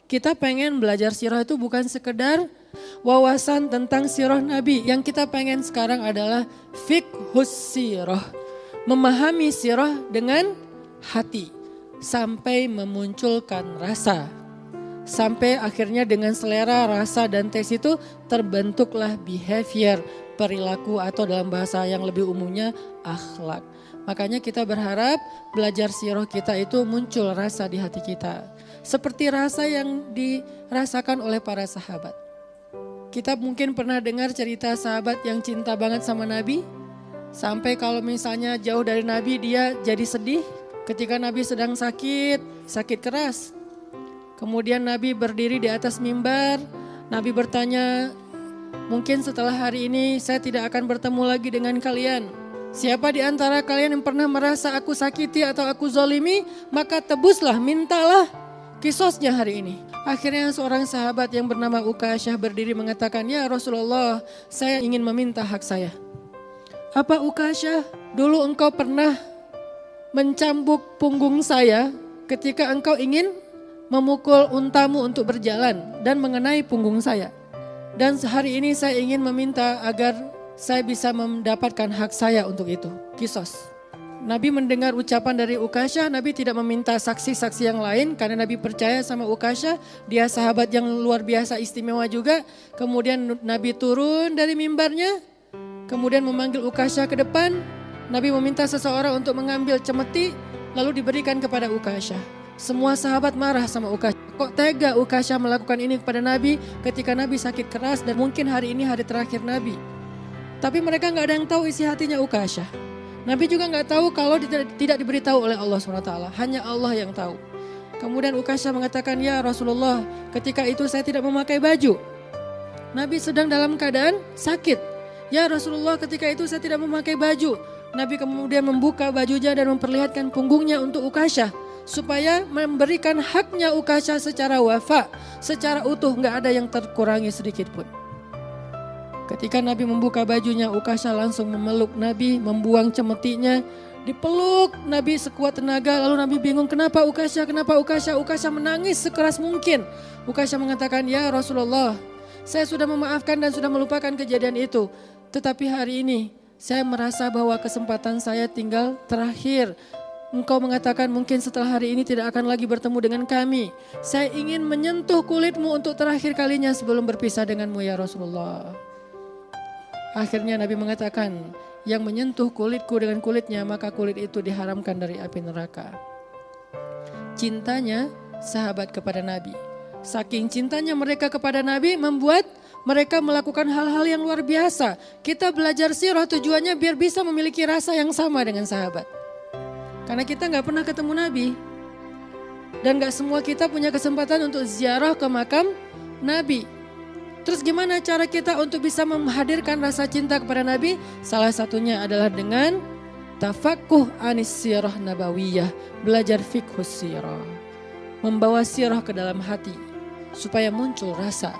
Kita pengen belajar sirah itu bukan sekedar wawasan tentang sirah Nabi. Yang kita pengen sekarang adalah fiqhus sirah. Memahami sirah dengan hati. Sampai memunculkan rasa. Sampai akhirnya dengan selera, rasa dan tes itu terbentuklah behavior, perilaku atau dalam bahasa yang lebih umumnya akhlak. Makanya kita berharap belajar sirah kita itu muncul rasa di hati kita. Seperti rasa yang dirasakan oleh para sahabat. Kita mungkin pernah dengar cerita sahabat yang cinta banget sama Nabi. Sampai kalau misalnya jauh dari Nabi dia jadi sedih. Ketika Nabi sedang sakit keras. Kemudian Nabi berdiri di atas mimbar. Nabi bertanya, mungkin setelah hari ini saya tidak akan bertemu lagi dengan kalian. Siapa di antara kalian yang pernah merasa aku sakiti atau aku zolimi, maka tebuslah, mintalah kisosnya hari ini. Akhirnya seorang sahabat yang bernama Ukasyah berdiri mengatakan, ya Rasulullah, saya ingin meminta hak saya. Apa Ukasyah? Dulu engkau pernah mencambuk punggung saya ketika engkau ingin memukul untamu untuk berjalan dan mengenai punggung saya. Dan hari ini saya ingin meminta agar saya bisa mendapatkan hak saya untuk itu. Kisos. Nabi mendengar ucapan dari Ukasyah, Nabi tidak meminta saksi-saksi yang lain karena Nabi percaya sama Ukasyah, dia sahabat yang luar biasa istimewa juga. Kemudian Nabi turun dari mimbarnya, kemudian memanggil Ukasyah ke depan. Nabi meminta seseorang untuk mengambil cemeti lalu diberikan kepada Ukasyah. Semua sahabat marah sama Ukasyah. Kok tega Ukasyah melakukan ini kepada Nabi ketika Nabi sakit keras dan mungkin hari ini hari terakhir Nabi. Tapi mereka gak ada yang tahu isi hatinya Ukasyah. Nabi juga gak tahu kalau tidak diberitahu oleh Allah SWT. Hanya Allah yang tahu. Kemudian Ukasyah mengatakan, ya Rasulullah, ketika itu saya tidak memakai baju. Nabi sedang dalam keadaan sakit. Ya Rasulullah, ketika itu saya tidak memakai baju. Nabi kemudian membuka bajunya dan memperlihatkan punggungnya untuk Ukasyah. Supaya memberikan haknya Ukasyah secara wafa. Secara utuh, gak ada yang terkurangi sedikit pun. Ketika Nabi membuka bajunya, Ukasyah langsung memeluk Nabi, membuang cemetinya, dipeluk Nabi sekuat tenaga. Lalu Nabi bingung, kenapa Ukasyah, kenapa Ukasyah? Ukasyah menangis sekeras mungkin. Ukasyah mengatakan, ya Rasulullah, saya sudah memaafkan dan sudah melupakan kejadian itu. Tetapi hari ini saya merasa bahwa kesempatan saya tinggal terakhir. Engkau mengatakan mungkin setelah hari ini tidak akan lagi bertemu dengan kami. Saya ingin menyentuh kulitmu untuk terakhir kalinya sebelum berpisah denganmu ya Rasulullah. Akhirnya Nabi mengatakan, yang menyentuh kulitku dengan kulitnya, maka kulit itu diharamkan dari api neraka. Cintanya sahabat kepada Nabi. Saking cintanya mereka kepada Nabi membuat mereka melakukan hal-hal yang luar biasa. Kita belajar sirah tujuannya biar bisa memiliki rasa yang sama dengan sahabat. Karena kita gak pernah ketemu Nabi. Dan gak semua kita punya kesempatan untuk ziarah ke makam Nabi. Terus gimana cara kita untuk bisa menghadirkan rasa cinta kepada Nabi? Salah satunya adalah dengan tafakuh anis sirah nabawiyah. Belajar fiqhus sirah. Membawa sirah ke dalam hati. Supaya muncul rasa.